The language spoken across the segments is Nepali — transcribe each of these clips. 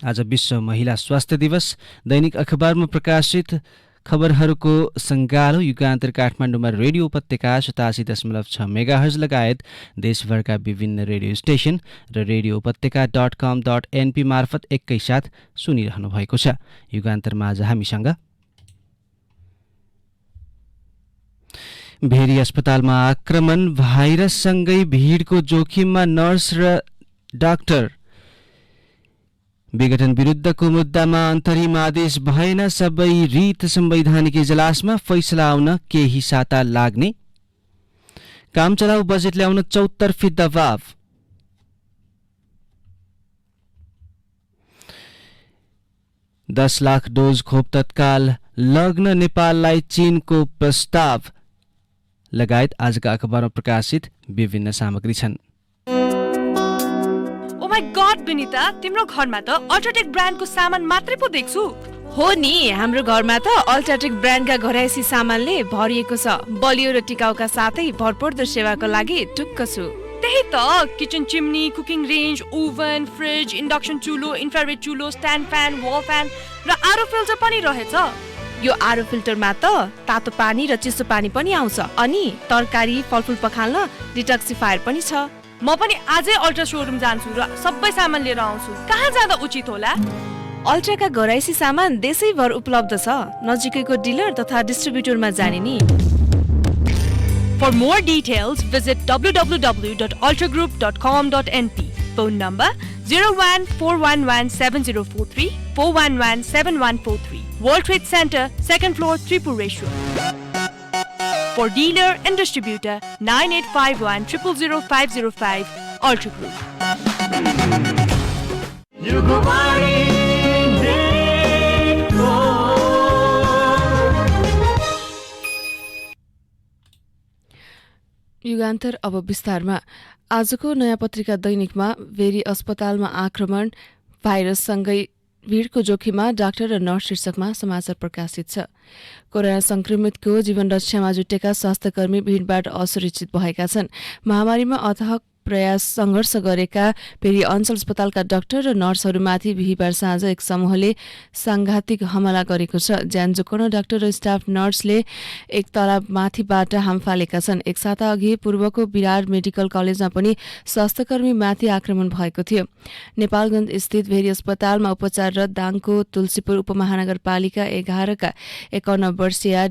आज विश्व महिला स्वास्थ्य दिवस। दैनिक अखबारमा प्रकाशित खबरहरूको सङ्गालो युगान्तर काठमाडौँमा रेडियो उपत्यका 87.6 मेगाहर्ज लगायत देशभरका विभिन्न रेडियो स्टेशन र रेडियो उपत्यका .com.np मार्फत एकैसाथ सुनिरहनु भएको छ। युगान्तरमा आज हामीसँग भेरी अस्पतालमा आक्रमण, भाइरससँगै भिडको जोखिममा नर्स र डाक्टर, विघटन विरुद्धको मुद्दामा अन्तरिम आदेश भएन, सबै रीत संवैधानिक इजलासमा फैसला आउन केही साता लाग्ने, काम चलाउ बजेट ल्याउन चौतर्फी दबाव, $10 लाख डोज खोप तत्काल लग्न नेपाललाई चीनको प्रस्ताव लगायत आजका अखबारमा प्रकाशित विभिन्न सामग्री छन्। माय गॉड विनिता, तिम्रो घरमा त अल्ट्राटेक ब्रान्डको सामान मात्रै पो देख्छु। हो नि, हाम्रो घरमा त अल्ट्राटेक ब्रान्डका घरायसी सामानले भरिएको छ। बलियो र टिकाउका साथै भरपर्दो सेवाको लागि ढुक्क छु। त्यही त, kitchen chimney, cooking range, oven, fridge, induction चुलो, इन्फ्रारेड चुलो, स्ट्यान्ड फ्यान, वल फ्यान र आरो फिल्टर पनि रहेछ। यो आरो फिल्टरमा त तातो पानी र चिसो पानी पनि आउँछ। अनि तरकारी फलफुल पखाल्न डिटक्सिफायर पनि छ। म पनि आजै अल्ट्रा सोरुम जान्छु र सबै सामान लिएर आउँछु। कहाँ जाँदा उचित होला? अल्ट्राका घरायसी सामान देशैभर उपलब्ध छ। नजिकैको डिलर तथा डिस्ट्रिब्युटरमा जाने नि। For more details, visit www.ultragroup.com.np. Phone number 0141170434117143. World Trade Center, 2nd floor, Tripureshwar. For dealer and distributor, 9851 000505, Ultra Group. युगान्तर अब विस्तारमा। आजको नयाँ पत्रिका दैनिकमा भेरी अस्पतालमा आक्रमण, भाइरससँगै भिडको जोखिममा डाक्टर र नर्स शीर्षकमा समाचार प्रकाशित छ। कोरोना संक्रमितको जीवन रक्षामा जुटेका स्वास्थ्यकर्मी भिडबाट असुरक्षित भएका छन्। महामारीमा अथक प्रयास सङ्घर्ष गरेका भेरी अञ्चल अस्पतालका डाक्टर र नर्सहरूमाथि बिहिबार साँझ एक समूहले साङ्घातिक हमला गरेको छ। ज्यान जोगाउन डाक्टर र स्टाफ नर्सले एक तला माथिबाट हाम फालेका छन्। एक साता अघि पूर्वको विरार मेडिकल कलेजमा पनि स्वास्थ्यकर्मीमाथि आक्रमण भएको थियो। नेपालगञ्ज स्थित भेरी अस्पतालमा उपचाररत दाङको तुलसीपुर उपमहानगरपालिका 11 का 51 वर्षीय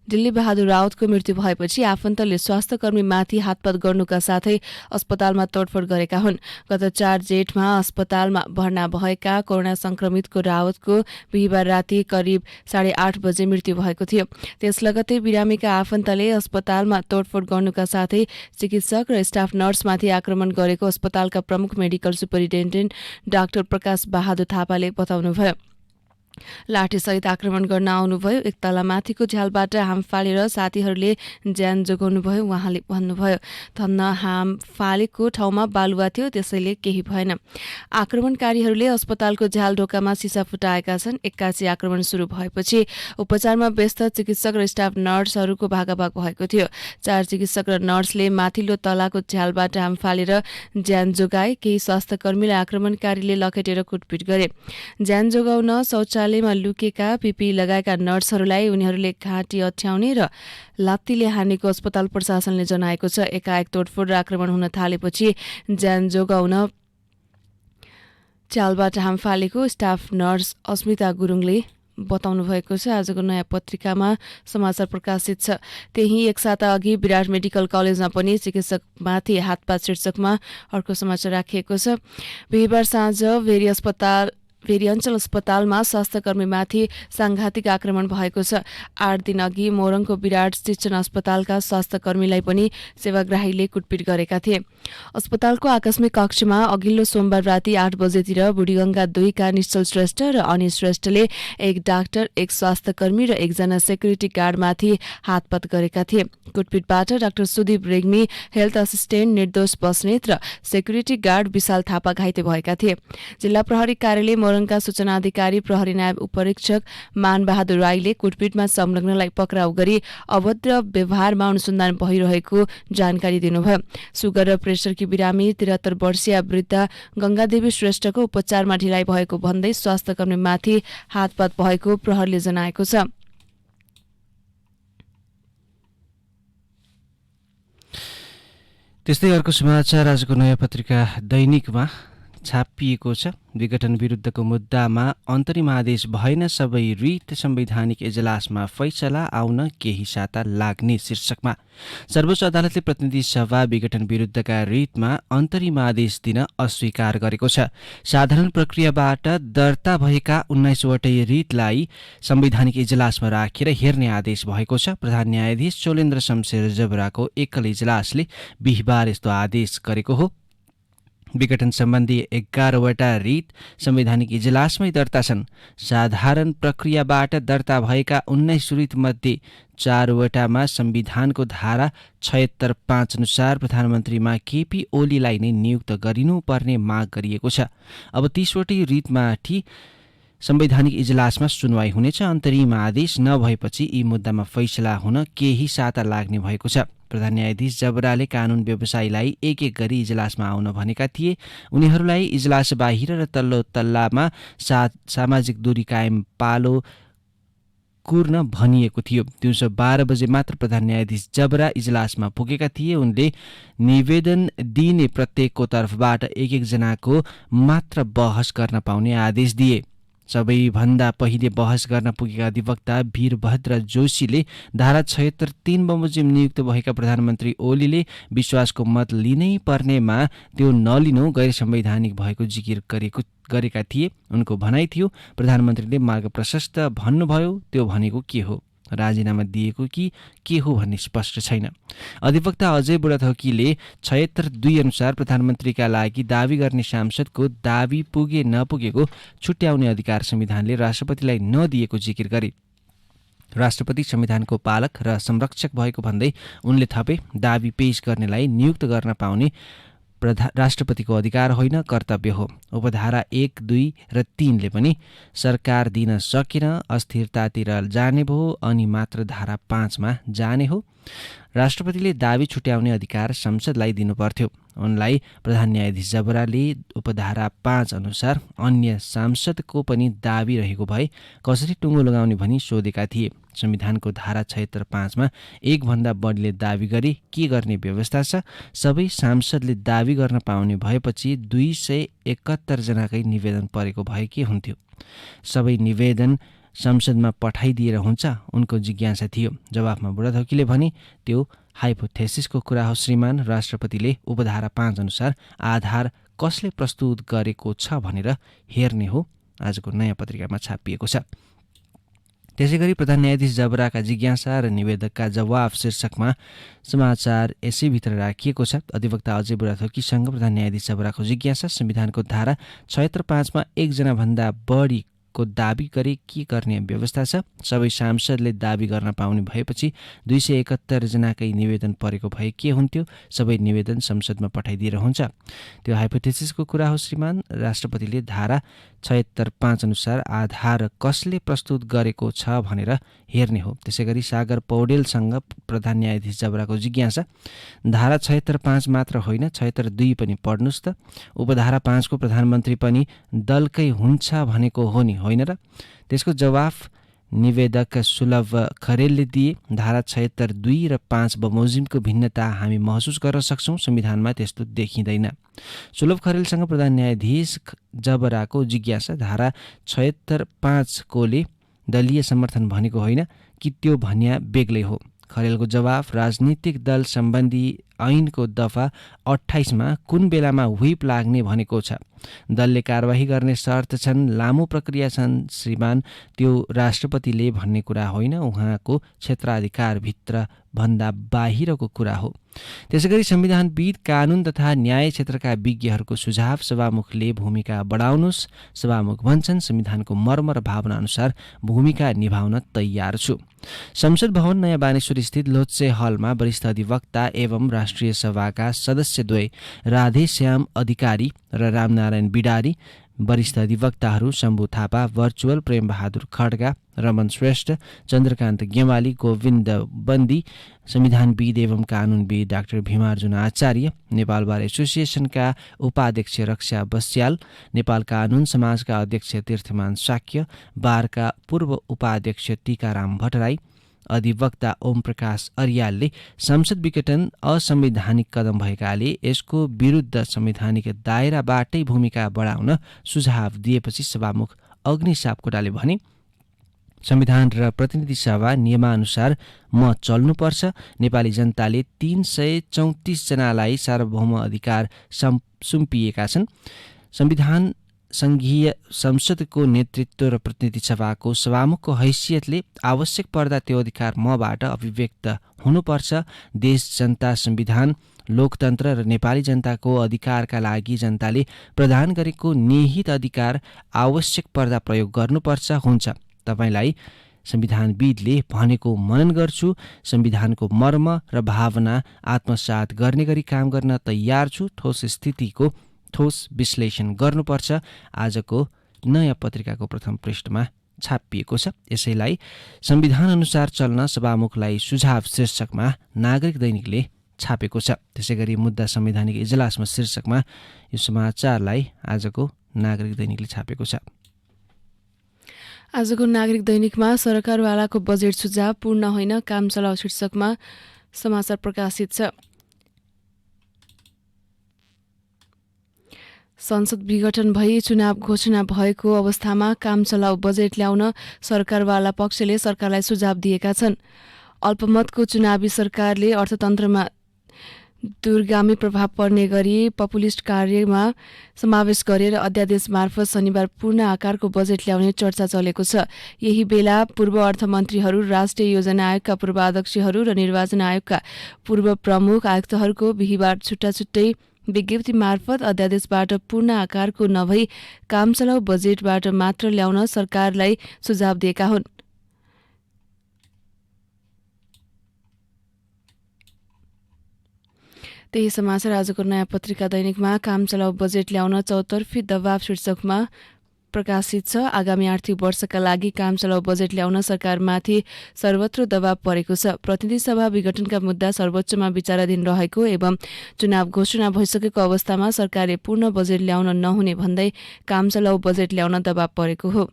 दिल्ली बहादुर राउतको मृत्यु भएपछि आफन्तले स्वास्थ्यकर्मीमाथि हातपात गर्नुका साथै अस्पतालमा तोडफोड गरेका हुन्। गत 4 जेठमा अस्पतालमा भर्ना भएका कोरोना संक्रमितको राउतको बिहिबार राति करिब 8:30 बजे मृत्यु भएको थियो। त्यस लगतै बिरामीका आफन्तले अस्पतालमा तोडफोड गर्नुका साथै चिकित्सक र स्टाफ नर्समाथि आक्रमण गरेको अस्पतालका प्रमुख मेडिकल सुपरिन्टेन्डेन्ट डाक्टर प्रकाश बहादुर थापाले बताउनुभयो। लाठीसहित आक्रमण गर्न आउनुभयो। एक तला माथिको झ्यालबाट हाम फालेर साथीहरूले ज्यान जोगाउनुभयो। उहाँले भन्नुभयो, थन्न हाम फालेको ठाउँमा बालुवा थियो, त्यसैले केही भएन। आक्रमणकारीहरूले अस्पतालको झ्याल ढोकामा सिसा फुटाएका छन्। 81 आक्रमण सुरु भएपछि उपचारमा व्यस्त चिकित्सक र स्टाफ नर्सहरूको भागाभाग भएको थियो। 4 चिकित्सक र नर्सले माथिल्लो तलाको झ्यालबाट हाम फालेर ज्यान जोगाए। केही स्वास्थ्यकर्मीलाई आक्रमणकारीले लखेटेर कुटपिट गरे। ज्यान जोगाउन शौचालयमा लुकेका पिपी लगाएका नर्सहरूलाई उनीहरूले घाँटी अठ्याउने र लात्तीले हानेको अस्पताल प्रशासनले जनाएको छ। एकाएक तोडफोड र आक्रमण हुन थालेपछि ज्यान जोगाउन च्यालबाट हाम फालेको स्टाफ नर्स अस्मिता गुरुङले बताउनु भएको छ। आजको नयाँ पत्रिकामा समाचार प्रकाशित छ। त्यही एक साता अघि विराट मेडिकल कलेजमा पनि चिकित्सकमाथि हातपात शीर्षकमा अर्को समाचार राखिएको छ। बिहिबार साँझ भेरी अञ्चल अस्पतालमा स्वास्थ्यकर्मीमाथि साङ्घातिक आक्रमण भएको छ। 8 दिन अघि मोरङको विराट शिक्षण अस्पतालका स्वास्थ्यकर्मीलाई पनि सेवाग्राहीले कुटपिट गरेका थिए। अस्पतालको आकस्मिक कक्षमा अघिल्लो सोमबार राति 8 बजेतिर बुढीगङ्गा 2 का निश्चल श्रेष्ठ र अनिल श्रेष्ठले एक डाक्टर, एक स्वास्थ्यकर्मी र एकजना सेक्युरिटी गार्डमाथि हातपात गरेका थिए। कुटपिटबाट doctor Sudeep Regmi, health assistant Nirdosh Basnet र सेक्युरिटी गार्ड विशाल थापा घाइते भएका थिए। जिल्ला प्रहरी कार्यालय प्रहरणका सूचना अधिकारी प्रहरी नायब उपरीक्षक मानबहादुर राईले कुटपिटमा संलग्नलाई पक्राउ गरी अभद्र व्यवहारमा अनुसन्धान भइरहेको जानकारी दिनुभयो। सुगर र प्रेसरकी बिरामी 73 वर्षीय वृद्ध गंगादेवी श्रेष्ठको उपचारमा ढिलाइ भएको भन्दै स्वास्थ्यकर्मीमाथि हातपात भएको प्रहरीले जनाएको छ। त्यस्तै अर्को समाचार आजको नयाँ पत्रिका दैनिकमा छापिएको छ। विघटन विरुद्धको मुद्दामा अन्तरिम आदेश भएन, सबै रिट संवैधानिक इजलासमा फैसला आउन केही साता लाग्ने शीर्षकमा सर्वोच्च अदालतले प्रतिनिधि सभा विघटन विरुद्धका रिटमा अन्तरिम आदेश दिन अस्वीकार गरेको छ। साधारण प्रक्रियाबाट दर्ता भएका 19 वटै रिटलाई संवैधानिक इजलासमा राखेर हेर्ने आदेश भएको छ। प्रधान न्यायाधीश चोलेन्द्र शमशेर जबराको एकल इजलासले बिहिबार यस्तो आदेश गरेको हो। विघटन सम्बन्धी 11 वटा रिट संवैधानिक इजलासमै दर्ता छन्। साधारण प्रक्रियाबाट दर्ता भएका 19 रिटमध्ये 4 वटामा संविधानको धारा 76(5) अनुसार प्रधानमन्त्रीमा केपी ओलीलाई नै नियुक्त गरिनुपर्ने माग गरिएको छ। अब 30 वटै रिटमाथि संवैधानिक इजलासमा सुनवाई हुनेछ। अन्तरिम आदेश नभएपछि यी मुद्दामा फैसला हुन केही साता लाग्ने भएको छ। प्रधान न्यायाधीश जबराले कानून व्यवसायीलाई एक एक गरी इजलासमा आउन भनेका थिए। उनीहरूलाई इजलास बाहिर र तल्लो तल्लामा सामाजिक दूरी कायम पालो कुर्न भनिएको थियो। दिउँसो 12 बजे मात्र प्रधान न्यायाधीश जबरा इजलासमा पुगेका थिए। उनले निवेदन दिने प्रत्येकको तर्फबाट एक एकजनाको मात्र बहस गर्न पाउने आदेश दिए। सबैभन्दा पहिले बहस गर्न पुगेका अधिवक्ता वीरभद्र जोशीले धारा 76(3) बमोजिम नियुक्त भएका प्रधानमन्त्री ओलीले विश्वासको मत लिनै पर्नेमा त्यो नलिनु गैर संवैधानिक भएको जिकिर गरेका थिए। उनको भनाइ थियो, प्रधानमन्त्रीले मार्ग प्रशस्त भन्नुभयो, त्यो भनेको के हो? राजीनामा दिएको कि के हो भन्ने स्पष्ट छैन। अधिवक्ता अजय बुढाथोकीले 76(2) अनुसार प्रधानमन्त्रीका लागि दावी गर्ने सांसदको दावी पुगे नपुगेको छुट्याउने अधिकार संविधानले राष्ट्रपतिलाई नदिएको जिकिर गरे। राष्ट्रपति संविधानको पालक र संरक्षक भएको भन्दै उनले थपे, दावी पेश गर्नेलाई नियुक्त गर्न पाउने राष्ट्रपतिको अधिकार होइन, कर्तव्य हो। उपधारा 1, 2 र 3 ले पनि सरकार दिन सकेन, अस्थिरतातिर जाने भयो अनि मात्र धारा 5 मा जाने हो। राष्ट्रपतिले दावी छुट्याउने अधिकार संसदलाई दिनुपर्थ्यो। उनलाई प्रधान न्यायाधीश जबराले उपधारा 5 अनुसार अन्य सांसदको पनि दावी रहेको भए कसरी टुङ्गो लगाउने भनी सोधेका थिए। संविधानको धारा 76(5) मा एकभन्दा बढीले दावी गरे के गर्ने व्यवस्था छ। सबै सांसदले दावी गर्न पाउने भएपछि 271 जनाकै निवेदन परेको भए के हुन्थ्यो? सबै निवेदन संसदमा पठाइदिएर हुन्छ? उनको जिज्ञासा थियो। जवाफमा बुढाथोकीले भने, त्यो हाइपोथेसिसको कुरा हो श्रीमान। राष्ट्रपतिले उपधारा 5 अनुसार आधार कसले प्रस्तुत गरेको छ भनेर हेर्ने हो। आजको नयाँ पत्रिकामा छापिएको छ। त्यसैगरी प्रधान न्यायाधीश जबराका जिज्ञासा र निवेदकका जवाफ शीर्षकमा समाचार यसैभित्र राखिएको छ। अधिवक्ता अजय बुढाथोकीसँग प्रधान न्यायाधीश जबराको जिज्ञासा, संविधानको धारा 76(5) मा एकजनाभन्दा बढी को दावी गरे के गर्ने व्यवस्था छ। सबै सांसदले दावी गर्न पाउने भएपछि 271 जनाकै निवेदन परेको भए के हुन्थ्यो? सबै निवेदन संसदमा पठाइदिएर हुन्छ? त्यो हाइपोथेसिसको कुरा हो श्रीमान। राष्ट्रपतिले धारा 76(5) अनुसार आधार कसले प्रस्तुत गरेको छ भनेर हेर्ने हो। त्यसैगरी सागर पौडेलसँग प्रधान न्यायाधीश जबराको जिज्ञासा, धारा 76(5) मात्र होइन 76(2) पनि पढ्नुस् त। उपधारा 5 को प्रधानमन्त्री पनि दलकै हुन्छ भनेको हो नि, होइन र? त्यसको जवाफ निवेदक सुलभ खरेलले दिए। धारा 76(2) र 5 बमोजिमको भिन्नता हामी महसुस गर्न सक्छौं, संविधानमा त्यस्तो देखिँदैन। सुलभ खरेलसँग प्रधान न्यायाधीश जबराको जिज्ञासा, धारा 76(5) कोले दलीय समर्थन भनेको होइन कि त्यो भन्या बेग्लै हो? खरेलको जवाफ, राजनीतिक दल सम्बन्धी ऐनको दफा 28 मा कुन बेलामा व्हिप लाग्ने भनेको छ? दलले कारबाही गर्ने शर्त छन्, लामो प्रक्रिया छन् श्रीमान। त्यो राष्ट्रपतिले भन्ने कुरा होइन, उहाँको क्षेत्राधिकारभित्र भन्दा बाहिरको कुरा हो। त्यसैगरी संविधानविद, कानून तथा न्याय क्षेत्रका विज्ञहरूको सुझाव, सभामुखले भूमिका बढाउनुस्। सभामुख भन्छन्, संविधानको मर्म र भावना अनुसार भूमिका निभाउन तयार छु। संसद भवन नयाँ बानेश्वर स्थित लोत्से हलमा वरिष्ठ अधिवक्ता एवं राष्ट्रिय सभाका सदस्य द्वय राधेश्याम अधिकारी र रामनारायण बिडारी वरिष्ठ अधिवक्ताहरू शम्भु थापा, भर्चुअल प्रेमबहादुर खड्गा, रमन श्रेष्ठ, चन्द्रकान्त गेवाली, गोविन्द बन्दी, संविधानविद एवं कानुनविद डाक्टर भीमार्जुन आचार्य, नेपाल बार एसोसिएसनका उपाध्यक्ष रक्षा बस्याल, नेपाल कानुन समाजका अध्यक्ष तीर्थमान शाक्य, बारका पूर्व उपाध्यक्ष टीकाराम भट्टराई, अधिवक्ता ओम प्रकाश अर्यालले संसद विघटन असंवैधानिक कदम भएकाले यसको विरुद्ध संवैधानिक दायराबाटै भूमिका बढाउन सुझाव दिएपछि सभामुख अग्नि सापकोटाले भने, संविधान र प्रतिनिधि सभा नियमानुसार म चल्नुपर्छ। नेपाली जनताले 334 जनालाई सार्वभौम अधिकार सुम्पिएका छन्। संविधान संघीय संसदको नेतृत्व र प्रतिनिधि सभाको सभामुखको हैसियतले आवश्यक पर्दा त्यो अधिकार मबाट अभिव्यक्त हुनुपर्छ। देश, जनता, संविधान, लोकतन्त्र र नेपाली जनताको अधिकारका लागि जनताले प्रदान गरेको निहित अधिकार आवश्यक पर्दा प्रयोग गर्नुपर्छ। हुन्छ, तपाईलाई संविधानविदले भनेको मनन गर्छु। संविधानको मर्म र भावना आत्मसात गर्ने गरी काम गर्न तयार छु। ठोस स्थितिको ठोस विश्लेषण गर्नुपर्छ। आजको नयाँ पत्रिकाको प्रथम पृष्ठमा छापिएको छ। यसैलाई संविधान अनुसार चल्न सभामुखलाई सुझाव शीर्षकमा नागरिक दैनिकले छापेको छ। त्यसैगरी मुद्दा संवैधानिक इजलासमा शीर्षकमा यो समाचारलाई आजको नागरिक दैनिकले छापेको छ। आजको नागरिक दैनिकमा सरकारवालाको बजेट सुझाव पूर्ण होइन, काम चलाऊ शीर्षकमा समाचार प्रकाशित छ। संसद विघटन भई चुनाव घोषणा भएको अवस्थामा काम चलाऊ बजेट ल्याउन सरकारवाला पक्षले सरकारलाई सुझाव दिएका छन्। अल्पमतको चुनावी सरकारले अर्थतन्त्रमा दूरगामी प्रभाव पर्ने गरी पपुलिस्ट कार्यमा समावेश गरेर अध्यादेश मार्फत शनिबार पूर्ण आकारको बजेट ल्याउने चर्चा चलेको छ। यही बेला पूर्व अर्थमन्त्रीहरू, राष्ट्रिय योजना आयोगका पूर्व अध्यक्षहरू र निर्वाचन आयोगका पूर्व प्रमुख आयुक्तहरूको बिहिबार छुट्टा छुट्टै विज्ञप्ति मार्फत अध्यादेशबाट पूर्ण आकारको नभई काम चलाऊ बजेटबाट मात्र ल्याउन सरकारलाई सुझाव दिएका हुन्। त्यही समाचार आजको नयाँ पत्रिका दैनिकमा काम चलाऊ बजेट ल्याउन चौतर्फी दबाव शीर्षकमा प्रकाशित छ। आगामी आर्थिक वर्षका लागि काम चलाऊ बजेट ल्याउन सरकारमाथि सर्वत्र दबाव परेको छ। प्रतिनिधि सभा विघटनका मुद्दा सर्वोच्चमा विचाराधीन रहेको एवं चुनाव घोषणा भइसकेको अवस्थामा सरकारले पूर्ण बजेट ल्याउन नहुने भन्दै काम चलाऊ बजेट ल्याउन दबाव परेको हो।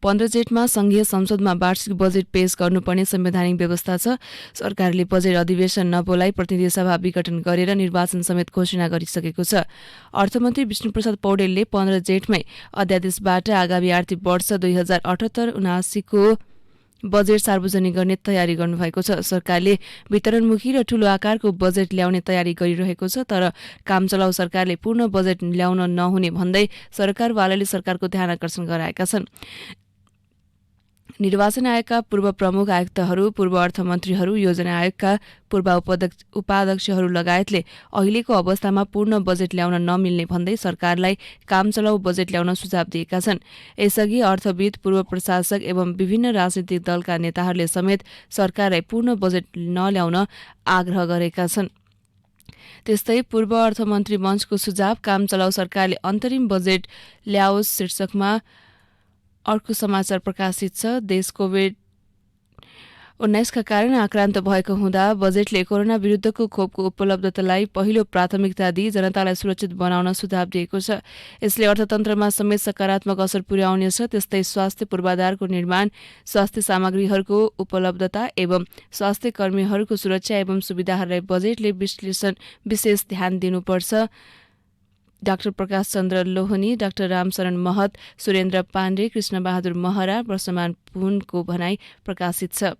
15 जेठमा संघीय संसदमा वार्षिक बजेट पेश गर्नुपर्ने संवैधानिक व्यवस्था छ। सरकारले बजेट अधिवेशन नबोलाई प्रतिनिधि सभा विघटन गरेर निर्वाचन समेत घोषणा गरिसकेको छ। अर्थमन्त्री विष्णुप्रसाद पौडेलले 15 जेठमै अध्यादेशबाट आगामी आर्थिक वर्ष 2078-79 को बजेट सार्वजनिक गर्ने तयारी गर्नुभएको छ। सरकारले वितरणमुखी र ठूलो आकारको बजेट ल्याउने तयारी गरिरहेको छ, तर काम चलाऊ सरकारले पूर्ण बजेट ल्याउन नहुने भन्दै सरकारवालाले सरकारको ध्यान आकर्षण गराएका छन्। निर्वाचन आयोगका पूर्व प्रमुख आयुक्तहरू, पूर्व अर्थमन्त्रीहरू, योजना आयोगका पूर्व उपाध्यक्षहरू लगायतले अहिलेको अवस्थामा पूर्ण बजेट ल्याउन नमिल्ने भन्दै सरकारलाई काम चलाऊ बजेट ल्याउन सुझाव दिएका छन्। यसअघि अर्थविद, पूर्व प्रशासक एवं विभिन्न राजनीतिक दलका नेताहरूले समेत सरकारलाई पूर्ण बजेट नल्याउन आग्रह गरेका छन्। त्यस्तै पूर्व अर्थमन्त्री मञ्चको सुझाव काम चलाऊ सरकारले अन्तरिम बजेट ल्याओस् शीर्षकमा अर्को समाचार प्रकाशित छ। देश कोभिड-19 का कारण आक्रान्त भएको हुँदा बजेटले कोरोना विरुद्धको खोपको उपलब्धतालाई पहिलो प्राथमिकता दिई जनतालाई सुरक्षित बनाउन सुझाव दिएको छ। यसले अर्थतन्त्रमा समेत सकारात्मक असर पुर्याउनेछ। त्यस्तै स्वास्थ्य पूर्वाधारको निर्माण, स्वास्थ्य सामग्रीहरूको उपलब्धता एवं स्वास्थ्य कर्मीहरूको सुरक्षा एवं सुविधाहरूलाई बजेटले विशेष ध्यान दिनुपर्छ। डाक्टर प्रकाश चन्द्र लोहनी, डाक्टर रामशरण महत, सुरेन्द्र पाण्डे, कृष्णबहादुर महरा, वर्षमान पुनको भनाई प्रकाशित छ।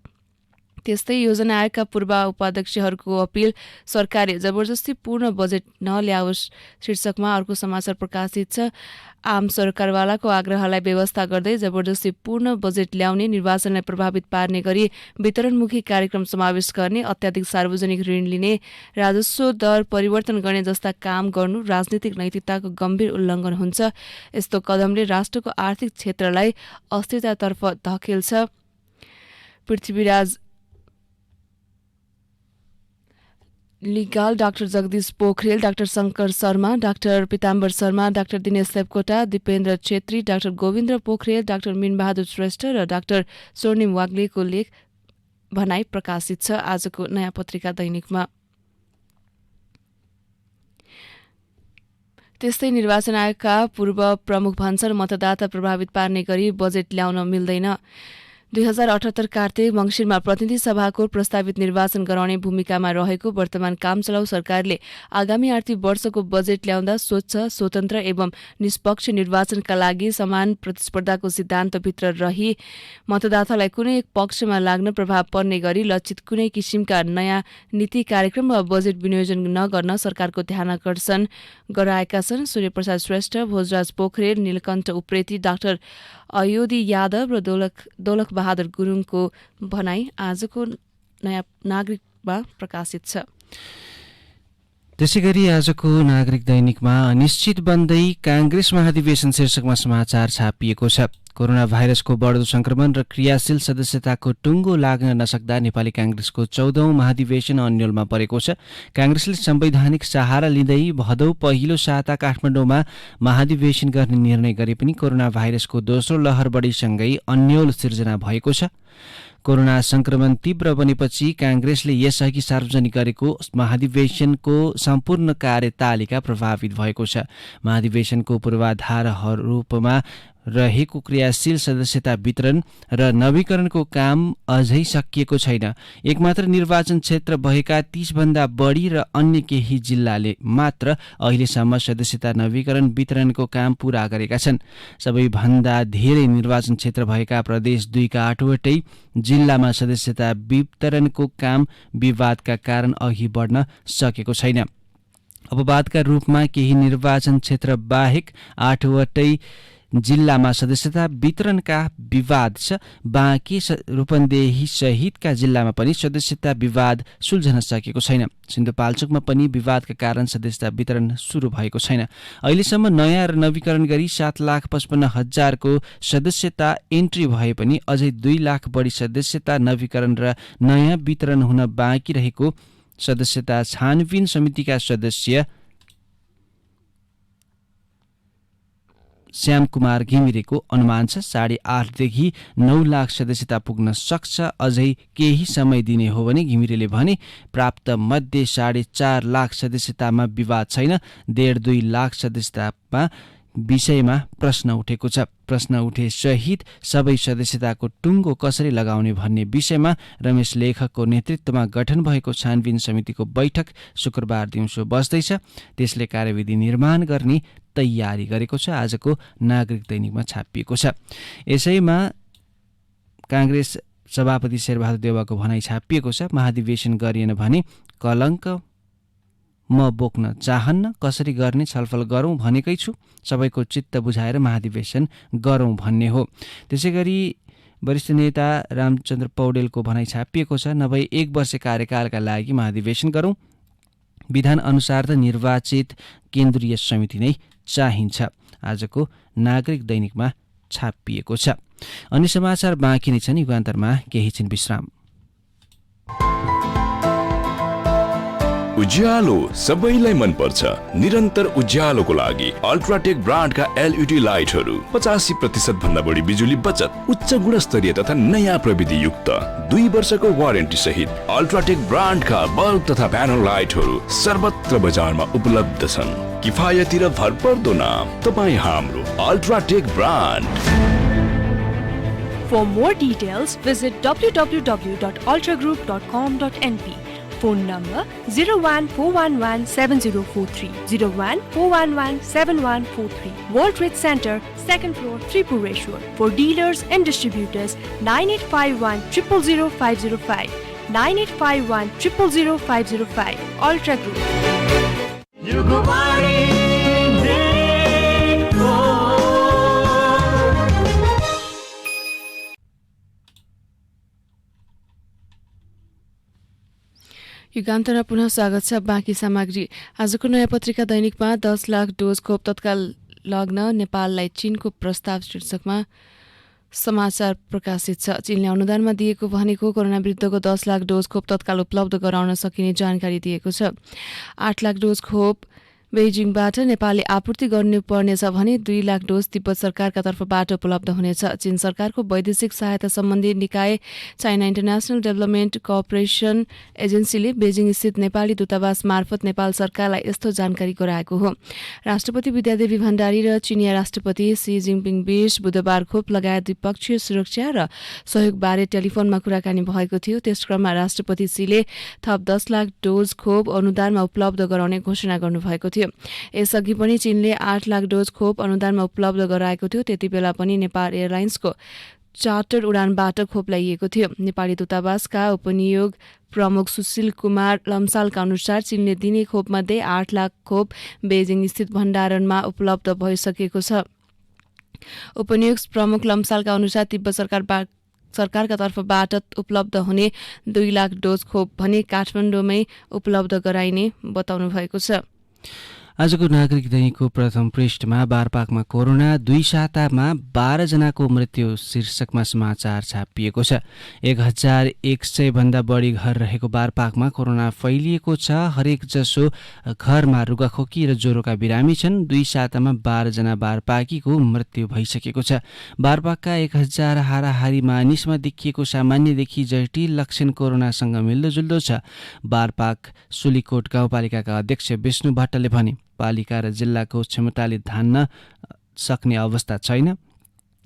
त्यस्तै योजना आयोगका पूर्व उपाध्यक्षहरूको अपील, सरकारले जबरजस्ती पूर्ण बजेट नल्याओस् शीर्षकमा अर्को समाचार प्रकाशित छ। आम सरकारवालाको आग्रहलाई व्यवस्था गर्दै जबरजस्ती पूर्ण बजेट ल्याउने, निर्वाचनलाई प्रभावित पार्ने गरी वितरणमुखी कार्यक्रम समावेश गर्ने, अत्याधिक सार्वजनिक ऋण लिने, राजस्व दर परिवर्तन गर्ने जस्ता काम गर्नु राजनीतिक नैतिकताको गम्भीर उल्लङ्घन हुन्छ। यस्तो कदमले राष्ट्रको आर्थिक क्षेत्रलाई अस्थिरतातर्फ धकेल्छ। Prithviraj Ligal doctor Jagdish Pokharel, doctor Shankar Sharma, doctor Pitambar Sharma, doctor Dinesh Devkota, Dipendra Chhetri, doctor Govindra Pokharel, doctor Minbahadur Shrestha र डाक्टर स्वर्णिम वाग्लेको लेख भनाई प्रकाशित छ आजको नयाँ पत्रिका दैनिकमा। त्यस्तै निर्वाचन आयोगका पूर्व प्रमुख भन्छन् मतदाता प्रभावित पार्ने गरी बजेट ल्याउन मिल्दैन। 2078 कार्तिक मङ्सिरमा प्रतिनिधि सभाको प्रस्तावित निर्वाचन गराउने भूमिकामा रहेको वर्तमान कामचलाउ सरकारले आगामी आर्थिक वर्षको बजेट ल्याउँदा स्वच्छ, स्वतन्त्र एवं निष्पक्ष निर्वाचनका लागि समान प्रतिस्पर्धाको सिद्धान्तभित्र रही मतदातालाई कुनै एक पक्षमा लाग्न प्रभाव पर्ने गरी लक्षित कुनै किसिमका नयाँ नीति कार्यक्रम वा बजेट विनियोजन नगर्न सरकारको ध्यानाकर्षण गराएका छन्। सूर्यप्रसाद श्रेष्ठ, भोजराज पोखरेल, नीलकण्ठ उप्रेती, डाक्टर अयोधी यादव र दौलख बहादुर गुरुङको भनाई आजको नयाँ नागरिकमा प्रकाशित छ। त्यसैगरी आजको नागरिक दैनिकमा अनिश्चित बन्दै कांग्रेस महाधिवेशन शीर्षकमा समाचार छापिएको छ। कोरोना भाइरसको बढ्दो संक्रमण र क्रियाशील सदस्यताको टुङ्गो लाग्न नसक्दा नेपाली कांग्रेसको 14औं महाधिवेशन अन्यलमा परेको छ। कांग्रेसले संवैधानिक सहारा लिँदै भदौ पहिलो साता काठमाडौँमा महाधिवेशन गर्ने निर्णय गरे पनि कोरोना भाइरसको दोस्रो लहर बढीसँगै अन्यल सिर्जना भएको छ। कोरोना संक्रमण तीव्र बनेपछि कांग्रेसले यसअघि सार्वजनिक गरेको महाधिवेशनको सम्पूर्ण कार्यतालिका प्रभावित भएको छ। महाधिवेशनको पूर्वाधार रूपमा रहेको क्रियाशील सदस्यता वितरण र नवीकरणको काम अझै सकिएको छैन। एकमात्र निर्वाचन क्षेत्र भएका 30 भन्दा बढी र अन्य केही जिल्लाले मात्र अहिलेसम्म सदस्यता नवीकरण वितरणको काम पूरा गरेका छन्। सबैभन्दा धेरै निर्वाचन क्षेत्र भएका प्रदेश 2 का 8वटै जिल्लामा सदस्यता वितरणको काम विवादका कारण अघि बढ्न सकेको छैन। अपवादका रूपमा केही निर्वाचन क्षेत्र बाहेक 8वटै जिल्लामा सदस्यता वितरणका विवाद छ। बाँकी रूपन्देही सहितका जिल्लामा पनि सदस्यता विवाद सुल्झन सकेको छैन। सिन्धुपाल्चोकमा पनि विवादका कारण सदस्यता वितरण सुरु भएको छैन। अहिलेसम्म नयाँ र नवीकरण गरी 7,55,000 को सदस्यता एन्ट्री भए पनि अझै 2 लाख बढी सदस्यता नवीकरण र नयाँ वितरण हुन बाँकी रहेको सदस्यता छानबिन समितिका सदस्य श्याम कुमार घिमिरेको अनुमान छ। 8.5 देखि 9 लाख सदस्यता पुग्न सक्छ। अझै केही समय दिने हो भने घिमिरेले भने प्राप्त मध्ये 4.5 लाख सदस्यतामा विवाद छैन। 1.5-2 लाख सदस्यतामा विषयमा प्रश्न उठेको छ। प्रश्न उठे सहित सबै सदस्यताको टुङ्गो कसरी लगाउने भन्ने विषयमा रमेश लेखकको नेतृत्वमा गठन भएको छानबिन समितिको बैठक शुक्रबार दिउँसो बस्दैछ। त्यसले कार्यविधि निर्माण गर्ने तयारी गरेको छ। आजको नागरिक दैनिकमा छापिएको छ। यसैमा कांग्रेस सभापति शेरबहादुर देउवाको भनाई छापिएको छ। महाधिवेशन गरिएन भने कलङ्क म बोक्न चाहन्न। कसरी गर्ने छलफल गरौँ भनेकै छु। सबैको चित्त बुझाएर महाधिवेशन गरौँ भन्ने हो। त्यसैगरी वरिष्ठ नेता रामचन्द्र पौडेलको भनाई छापिएको छ। नभए 1 वर्ष कार्यकालका लागि महाधिवेशन गरौँ। विधान अनुसार त निर्वाचित केन्द्रीय समिति नै चाहिन्छ। आजको नागरिक दैनिकमा छापिएको छ। अन्य समाचार बाँकी नै छन्। युगान्तरमा केही छिन विश्राम। उज्यालो सबैलाई मन पर्छ। निरन्तर उज्यालोको लागि अल्ट्राटेक ब्रान्डका एलईडी लाइटहरू 85% भन्दा बढी बिजुली बचत, उच्च गुणस्तरीय तथा नयाँ प्रविधि युक्त 2 वर्षको वारेन्टी सहित अल्ट्राटेक ब्रान्डका बल्ब तथा प्यानल लाइटहरू सर्वत्र बजारमा उपलब्ध छन्। किफायती र भरपर्दो नाम तपाईँ हाम्रो UltraTech brand. For more details, visit www.ultragroup.com.np. Phone number 014117043, 014117143. World Trade Center, 2nd floor, Tripureshwar. For dealers and distributors, 9851 000505, 9851 000505. Ultra Group. युगान्तरमा पुनः स्वागत छ। बाँकी सामग्री आजको नयाँ पत्रिका दैनिकमा 10 लाख डोज खोप तत्काल लग्न नेपाललाई चीनको प्रस्ताव शीर्षकमा समाचार प्रकाशित छ। चीनले अनुदानमा दिएको भनेको कोरोना विरुद्धको 10 लाख डोज खोप तत्काल उपलब्ध गराउन सकिने जानकारी दिएको छ। 8 लाख डोज खोप बेजिङबाट नेपालले आपूर्ति गर्नुपर्नेछ भने 2 लाख डोज तिब्बत सरकारका तर्फबाट उपलब्ध हुनेछ। चीन सरकारको वैदेशिक सहायता सम्बन्धी निकाय चाइना इन्टरनेसनल डेभलपमेन्ट कोअपरेसन एजेन्सीले बेजिङ स्थित नेपाली दूतावास मार्फत नेपाल सरकारलाई यस्तो जानकारी गराएको हो। राष्ट्रपति विद्यादेवी भण्डारी र चिनिया राष्ट्रपति सी जिनपिङ बीच बुधबार खोप लगायत द्विपक्षीय सुरक्षा र सहयोगबारे टेलिफोनमा कुराकानी भएको थियो। त्यस क्रममा राष्ट्रपति सीले थप 10 लाख डोज खोप अनुदानमा उपलब्ध गराउने घोषणा गर्नुभएको थियो। यसअघि पनि चीनले 8 लाख डोज खोप अनुदानमा उपलब्ध गराएको थियो। त्यति बेला पनि नेपाल एयरलाइन्सको चार्टर उडानबाट खोप ल्याइएको थियो। नेपाली दूतावासका उपनियोग प्रमुख सुशील कुमार लम्सालका अनुसार चीनले दिने खोपमध्ये 8 लाख खोप बेजिङ स्थित भण्डारणमा उपलब्ध भइसकेको छ। उपनियोग प्रमुख लम्सालका अनुसार तिब्बत सरकारका तर्फबाट उपलब्ध हुने 2 लाख डोज खोप भने काठमाडौँमै उपलब्ध गराइने बताउनु भएको छ। आजको नागरिक दैनिकको प्रथम पृष्ठमा बारपाकमा कोरोना 2 सातामा 12 जनाको मृत्यु शीर्षकमा समाचार छापिएको छ। 1100 भन्दा बढी घर रहेको बारपाकमा कोरोना फैलिएको छ। हरेक जसो घरमा रुगाखोकी र ज्वरोका बिरामी छन्। 2 सातामा 12 जना बारपाकीको मृत्यु भइसकेको छ। बारपाकका 1000 हाराहारी मानिसमा देखिएको सामान्यदेखि जटिल लक्षण कोरोनासँग मिल्दोजुल्दो छ। बारपाक सुलीकोट गाउँपालिकाका अध्यक्ष विष्णु भट्टले भने पालिका र जिल्लाको क्षमताले धान्न सक्ने अवस्था छैन।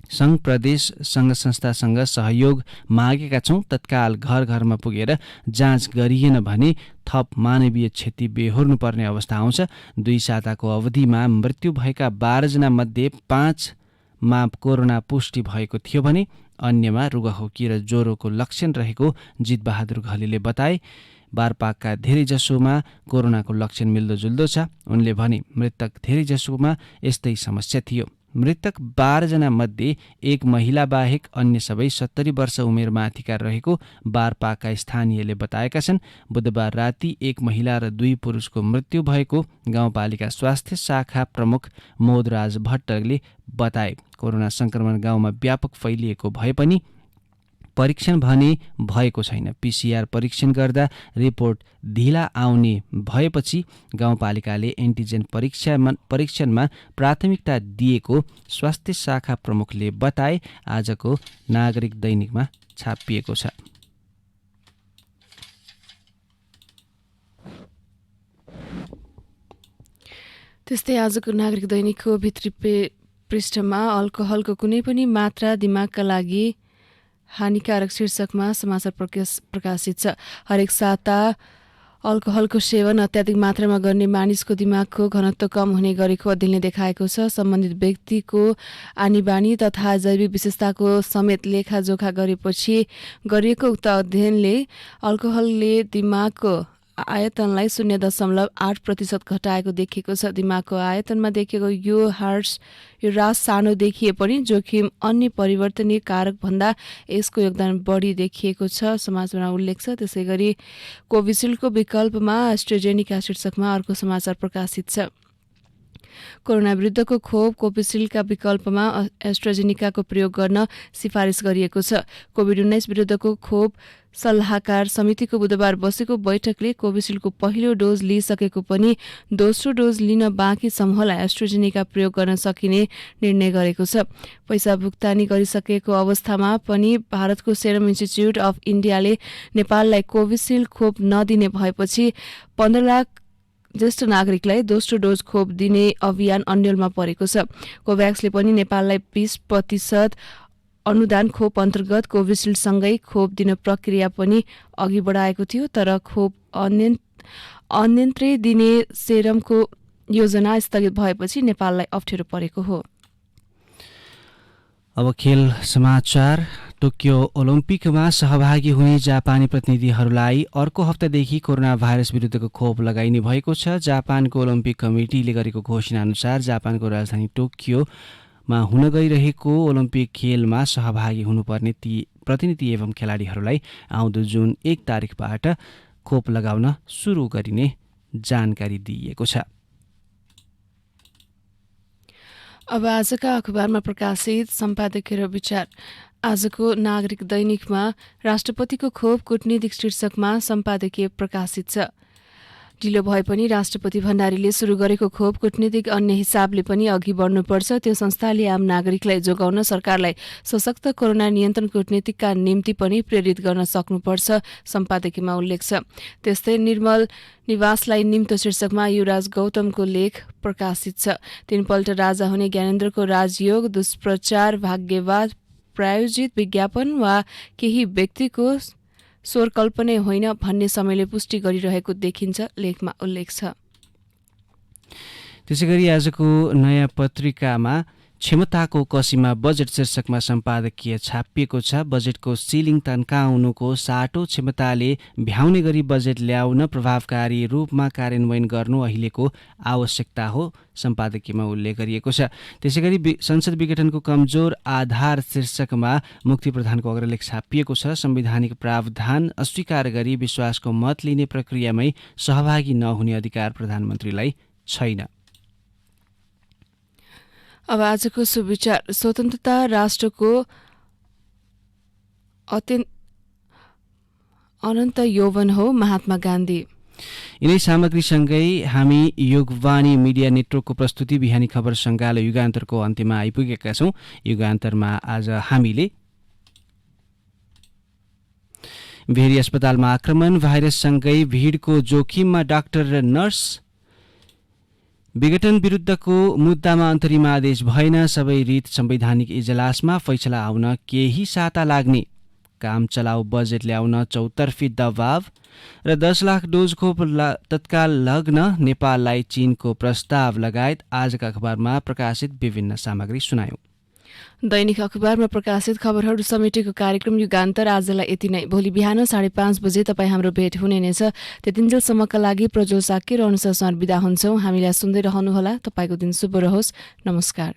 सङ्घ प्रदेश सङ्घ संस्थासँग सहयोग मागेका छौँ। तत्काल घर घरमा पुगेर जाँच गरिएन भने थप मानवीय क्षति बेहोर्नुपर्ने अवस्था आउँछ। 2 साताको अवधिमा मृत्यु भएका 12 जना मध्ये 5 मा कोरोना पुष्टि भएको थियो भने अन्यमा रुगाखोकी र ज्वरोको लक्षण रहेको जितबहादुर घलेले बताए। बारपाकका धेरैजसोमा कोरोनाको लक्षण मिल्दोजुल्दो छ। उनले भने मृतक धेरैजसोमा यस्तै समस्या थियो। मृतक 12 जना मध्ये 1 महिला बाहेक अन्य सबै 70 वर्ष उमेर माथिका रहेको बारपाकका स्थानीयले बताएका छन्। बुधबार राति 1 महिला र 2 पुरुषको मृत्यु भएको गाउँपालिका स्वास्थ्य शाखा प्रमुख मोदराज भट्टले बताए। कोरोना संक्रमण गाउँमा व्यापक फैलिएको भए पनि परीक्षण भने भएको छैन। पीसीआर परीक्षण गर्दा रिपोर्ट ढिला आउने भएपछि गाउँपालिकाले एन्टिजेन परीक्षणमा प्राथमिकता दिएको स्वास्थ्य शाखा प्रमुखले बताए। आजको नागरिक दैनिकमा छापिएको छ। त्यस्तै आजको नागरिक दैनिकको भित्री पृष्ठमा अल्कोहलको कुनै पनि मात्रा दिमागका लागि हानिकारक शीर्षकमा समाचार प्रकाशित छ। हरेक साता अल्कोहलको सेवन अत्याधिक मात्रामा गर्ने मानिसको दिमागको घनत्व कम हुने गरेको अध्ययनले देखाएको छ। सम्बन्धित व्यक्तिको आनीबानी तथा जैविक विशेषताको समेत लेखाजोखा गरेपछि गरिएको उक्त अध्ययनले अल्कोहलले दिमागको आयतनलाई 0.8% घटाएको देखिएको छ। दिमागको आयतनमा देखिएको यो ह्रास सानो देखिए पनि जोखिम अन्य परिवर्तनीय कारक भन्दा यसको योगदान बढी देखिएको छ, समाचारमा उल्लेख छ। त्यसै गरी कोभिसिल्डको विकल्पमा एस्ट्राजेनिका शीर्षकमा अर्को समाचार प्रकाशित छ। कोरोना विरुद्धको खोप कोभिसिल्डका विकल्पमा एस्ट्राजेनिकाको प्रयोग गर्न सिफारिस गरिएको छ। कोभिड-19 विरुद्धको खोप सल्लाहकार समितिको बुधबार बसेको बैठकले कोभिसिल्डको पहिलो डोज लिइसकेको पनि दोस्रो डोज लिन बाँकी समूहलाई एस्ट्राजेनिका प्रयोग गर्न सकिने निर्णय गरेको छ। पैसा भुक्तानी गरिसकेको अवस्थामा पनि भारतको सेरम इन्स्टिच्युट अफ इन्डियाले नेपाललाई कोभिसिल्ड खोप नदिने भएपछि 15 लाख ज्येष्ठ नागरिकलाई दोस्रो डोज खोप दिने अभियान अन्यलमा परेको छ। कोभ्याक्सले पनि नेपाललाई 20% अनुदान खोप अन्तर्गत कोभिसिल्डसँगै खोप दिन प्रक्रिया पनि अघि बढाएको थियो, तर खोप अन्यन्त्रै दिने सेरमको योजना स्थगित भएपछि नेपाललाई अप्ठ्यारो परेको हो। अब खेल समाचार। टोकियो ओलम्पिकमा सहभागी हुने जापानी प्रतिनिधिहरूलाई अर्को हप्तादेखि कोरोना भाइरस विरुद्धको खोप लगाइने भएको छ। जापानको ओलम्पिक कमिटीले गरेको घोषणा अनुसार जापानको राजधानी टोकियोमा हुन गइरहेको ओलम्पिक खेलमा सहभागी हुनुपर्ने ती प्रतिनिधि एवं खेलाडीहरूलाई आउँदो जुन 1 तारिकबाट खोप लगाउन सुरु गरिने जानकारी दिइएको छ। अब आजका अखबारमा प्रकाशित सम्पादकीय र विचार। आजको नागरिक दैनिकमा राष्ट्रपतिको खोप कूटनीतिक शीर्षकमा सम्पादकीय प्रकाशित छ। ढिलो भए पनि राष्ट्रपति भण्डारीले सुरु गरेको खोप कूटनीतिक अन्य हिसाबले पनि अघि बढ्नुपर्छ, त्यो संस्थाले आम नागरिकलाई जोगाउन सरकारलाई सशक्त कोरोना नियन्त्रण कूटनीतिका निम्ति पनि प्रेरित गर्न सक्नुपर्छ, सम्पादकीयमा उल्लेख छ। त्यस्तै निर्मल निवासलाई निम्तो शीर्षकमा युवराज गौतमको लेख प्रकाशित छ। 3 पल्ट राजा हुने ज्ञानेन्द्रको राजयोग, दुष्प्रचार, भाग्यवाद, प्रायोजित विज्ञापन वा केही व्यक्तिको स्वर कल्पने होइन भन्ने समयले पुष्टि गरिरहेको देखिन्छ, लेखमा उल्लेख छ। त्यसैगरी आजको नयाँ पत्रिकामा क्षमताको कसीमा बजेट शीर्षकमा सम्पादकीय छापिएको छ। बजेटको सिलिङ तन्काउनुको साटो, क्षमताले भ्याउने गरी बजेट ल्याउन प्रभावकारी रूपमा कार्यान्वयन गर्नु अहिलेको आवश्यकता हो, सम्पादकीयमा उल्लेख गरिएको छ। त्यसैगरी संसद विघटनको कमजोर आधार शीर्षकमा मुक्ति प्रधानको अग्रलेख छापिएको छ। संवैधानिक प्रावधान अस्वीकार गरी विश्वासको मत लिने प्रक्रियामै सहभागी नहुने अधिकार प्रधानमन्त्रीलाई छैन। अब आजको सुविचार। स्वतन्त्रता राष्ट्रको अनन्त यौवन हो, महात्मा गान्धी। यिनै सामग्रीसँगै हामी योगवाणी मिडिया नेटवर्कको प्रस्तुति बिहानी खबर सङ्गालो युगान्तरको अन्त्यमा आइपुगेका छौँ। युगान्तरमा आज हामीले भेरी अस्पतालमा आक्रमण, भाइरससँगै भिडको जोखिममा डाक्टर र नर्स, विघटन विरुद्धको मुद्दामा अन्तरिम आदेश भएन, सबै रीत संवैधानिक इजलासमा फैसला आउन केही साता लाग्ने, काम चलाउ बजेट ल्याउन चौतर्फी दबाव र 10 लाख डोज खोप तत्काल लग्न, नेपाललाई चीनको प्रस्ताव लगायत आजका अखबारमा प्रकाशित विभिन्न सामग्री सुनायौं। दैनिक अखबारमा प्रकाशित खबरहरू समेटेको कार्यक्रम युगान्तर आजलाई यति नै। भोलि बिहान 5:30 बजे तपाईँ हाम्रो भेट हुने नै छ। त्यतिन्जेलसम्मका लागि प्रज्वल साक्य र अनुसार बिदा हुन्छौँ। हामीलाई सुन्दै रहनुहोला। तपाईँको दिन शुभ रहोस्। नमस्कार।